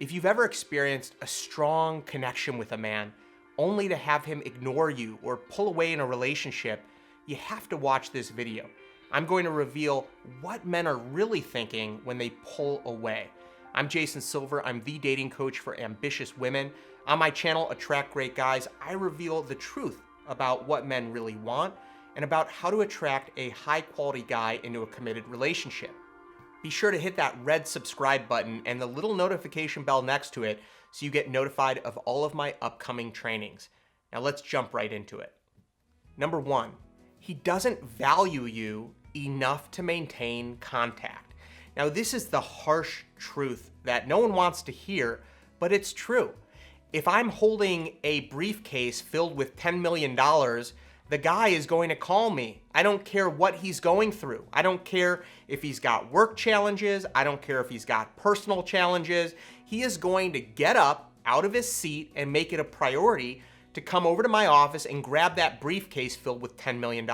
If you've ever experienced a strong connection with a man, only to have him ignore you or pull away in a relationship, you have to watch this video. I'm going to reveal what men are really thinking when they pull away. I'm Jason Silver. I'm the dating coach for ambitious women. On my channel, Attract Great Guys, I reveal the truth about what men really want and about how to attract a high-quality guy into a committed relationship. Be sure to hit that red subscribe button and the little notification bell next to it so you get notified of all of my upcoming trainings. Now let's jump right into it. Number one, he doesn't value you enough to maintain contact. Now this is the harsh truth that no one wants to hear, but it's true. If I'm holding a briefcase filled with $10 million, the guy is going to call me. I don't care what he's going through. I don't care if he's got work challenges. I don't care if he's got personal challenges. He is going to get up out of his seat and make it a priority to come over to my office and grab that briefcase filled with $10 million.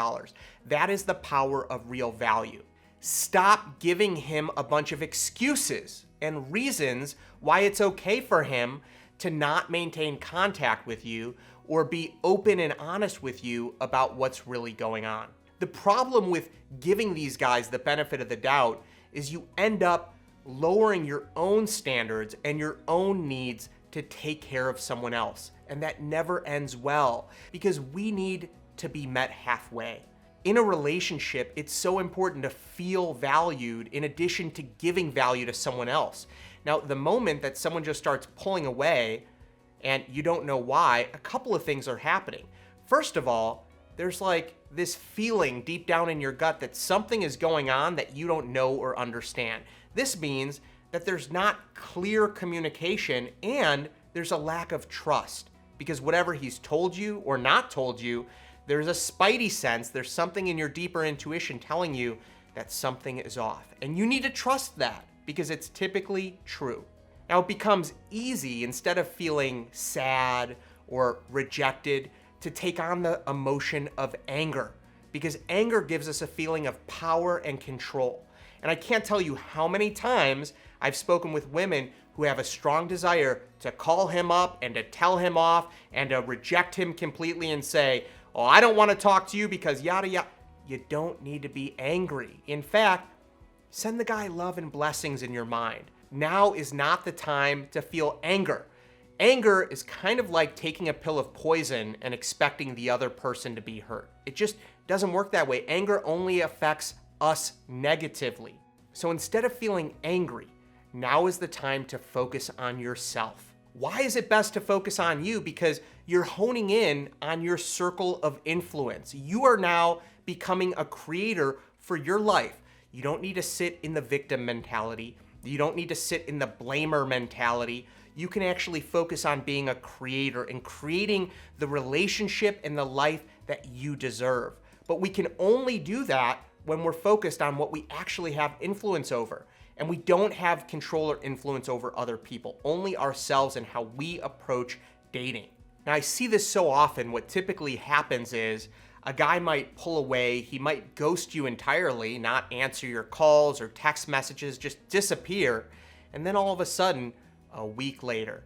That is the power of real value. Stop giving him a bunch of excuses and reasons why it's okay for him to not maintain contact with you or be open and honest with you about what's really going on. The problem with giving these guys the benefit of the doubt is you end up lowering your own standards and your own needs to take care of someone else. And that never ends well because we need to be met halfway. In a relationship, it's so important to feel valued in addition to giving value to someone else. Now, the moment that someone just starts pulling away and you don't know why, a couple of things are happening. First of all, there's like this feeling deep down in your gut that something is going on that you don't know or understand. This means that there's not clear communication and there's a lack of trust because whatever he's told you or not told you, there's a spidey sense, there's something in your deeper intuition telling you that something is off. And you need to trust that because it's typically true. Now it becomes easy, instead of feeling sad or rejected, to take on the emotion of anger because anger gives us a feeling of power and control. And I can't tell you how many times I've spoken with women who have a strong desire to call him up and to tell him off and to reject him completely and say, oh, I don't want to talk to you because yada yada. You don't need to be angry. In fact, send the guy love and blessings in your mind. Now is not the time to feel anger. Anger is kind of like taking a pill of poison and expecting the other person to be hurt. It just doesn't work that way. Anger only affects us negatively. So instead of feeling angry, now is the time to focus on yourself. Why is it best to focus on you? Because you're honing in on your circle of influence. You are now becoming a creator for your life. You don't need to sit in the victim mentality. You don't need to sit in the blamer mentality. You can actually focus on being a creator and creating the relationship and the life that you deserve. But we can only do that when we're focused on what we actually have influence over. And we don't have control or influence over other people, only ourselves and how we approach dating. Now, I see this so often. What typically happens is a guy might pull away, he might ghost you entirely, not answer your calls or text messages, just disappear. And then all of a sudden, a week later,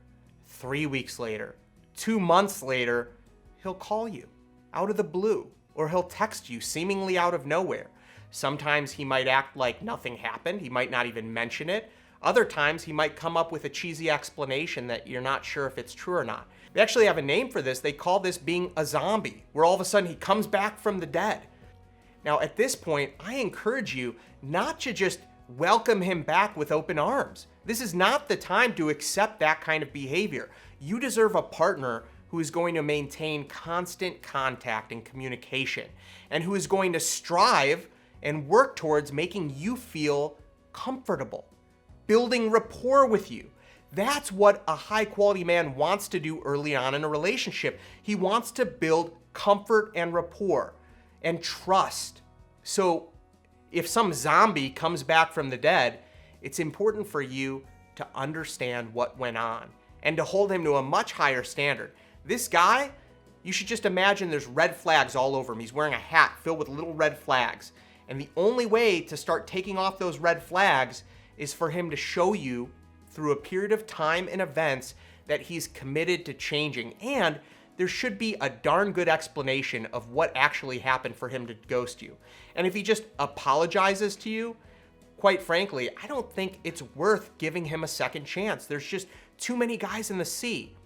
3 weeks later, 2 months later, he'll call you out of the blue, or he'll text you seemingly out of nowhere. Sometimes he might act like nothing happened. He might not even mention it. Other times he might come up with a cheesy explanation that you're not sure if it's true or not. They actually have a name for this. They call this being a zombie, where all of a sudden he comes back from the dead. Now at this point, I encourage you not to just welcome him back with open arms. This is not the time to accept that kind of behavior. You deserve a partner who is going to maintain constant contact and communication, and who is going to strive and work towards making you feel comfortable, building rapport with you. That's what a high quality man wants to do early on in a relationship. He wants to build comfort and rapport and trust. So if some zombie comes back from the dead, it's important for you to understand what went on and to hold him to a much higher standard. This guy, you should just imagine there's red flags all over him. He's wearing a hat filled with little red flags. And the only way to start taking off those red flags is for him to show you through a period of time and events that he's committed to changing, and there should be a darn good explanation of what actually happened for him to ghost you. And if he just apologizes to you, quite frankly, I don't think it's worth giving him a second chance. There's just too many guys in the sea.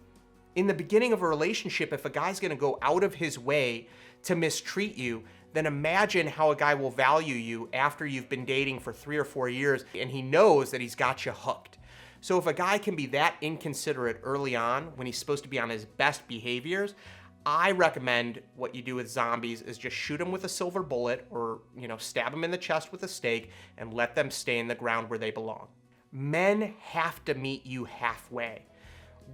In the beginning of a relationship, if a guy's gonna go out of his way to mistreat you, then imagine how a guy will value you after you've been dating for 3 or 4 years and he knows that he's got you hooked. So if a guy can be that inconsiderate early on when he's supposed to be on his best behaviors, I recommend what you do with zombies is just shoot them with a silver bullet or, stab them in the chest with a stake and let them stay in the ground where they belong. Men have to meet you halfway.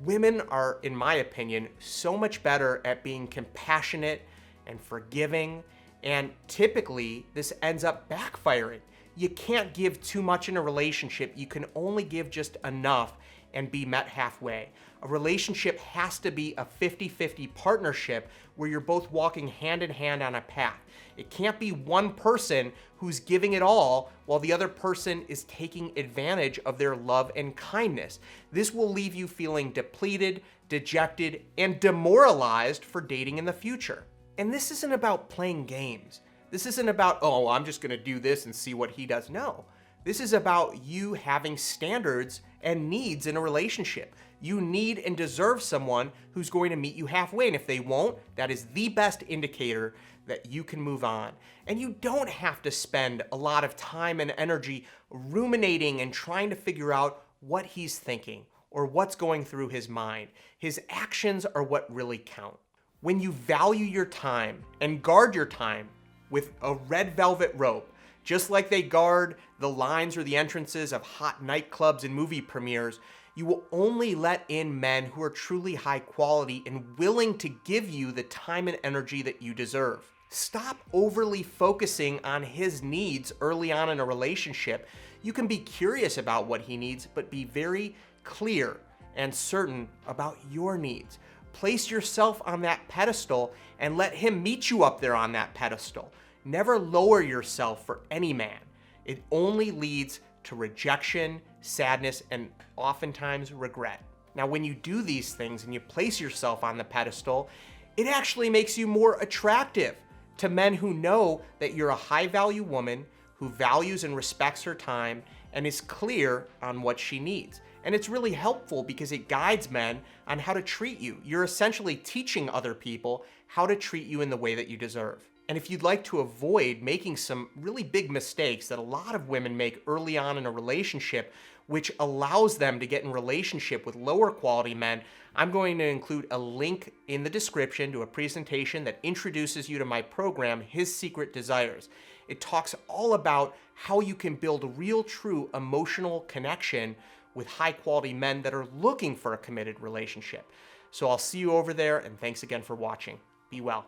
Women are, in my opinion, so much better at being compassionate and forgiving, and typically this ends up backfiring. You can't give too much in a relationship. You can only give just enough and be met halfway. A relationship has to be a 50-50 partnership where you're both walking hand in hand on a path. It can't be one person who's giving it all while the other person is taking advantage of their love and kindness. This will leave you feeling depleted, dejected, and demoralized for dating in the future. And this isn't about playing games. This isn't about, oh, I'm just gonna do this and see what he does. No, this is about you having standards and needs in a relationship. You need and deserve someone who's going to meet you halfway. And if they won't, that is the best indicator that you can move on. And you don't have to spend a lot of time and energy ruminating and trying to figure out what he's thinking or what's going through his mind. His actions are what really count. When you value your time and guard your time with a red velvet rope, just like they guard the lines or the entrances of hot nightclubs and movie premieres, you will only let in men who are truly high quality and willing to give you the time and energy that you deserve. Stop overly focusing on his needs early on in a relationship. You can be curious about what he needs, but be very clear and certain about your needs. Place yourself on that pedestal and let him meet you up there on that pedestal. Never lower yourself for any man. It only leads to rejection, sadness, and oftentimes regret. Now, when you do these things and you place yourself on the pedestal, it actually makes you more attractive to men who know that you're a high-value woman who values and respects her time and is clear on what she needs. And it's really helpful because it guides men on how to treat you. You're essentially teaching other people how to treat you in the way that you deserve. And if you'd like to avoid making some really big mistakes that a lot of women make early on in a relationship, which allows them to get in relationship with lower quality men, I'm going to include a link in the description to a presentation that introduces you to my program, His Secret Desires. It talks all about how you can build real, true emotional connection with high quality men that are looking for a committed relationship. So I'll see you over there, and thanks again for watching. Be well.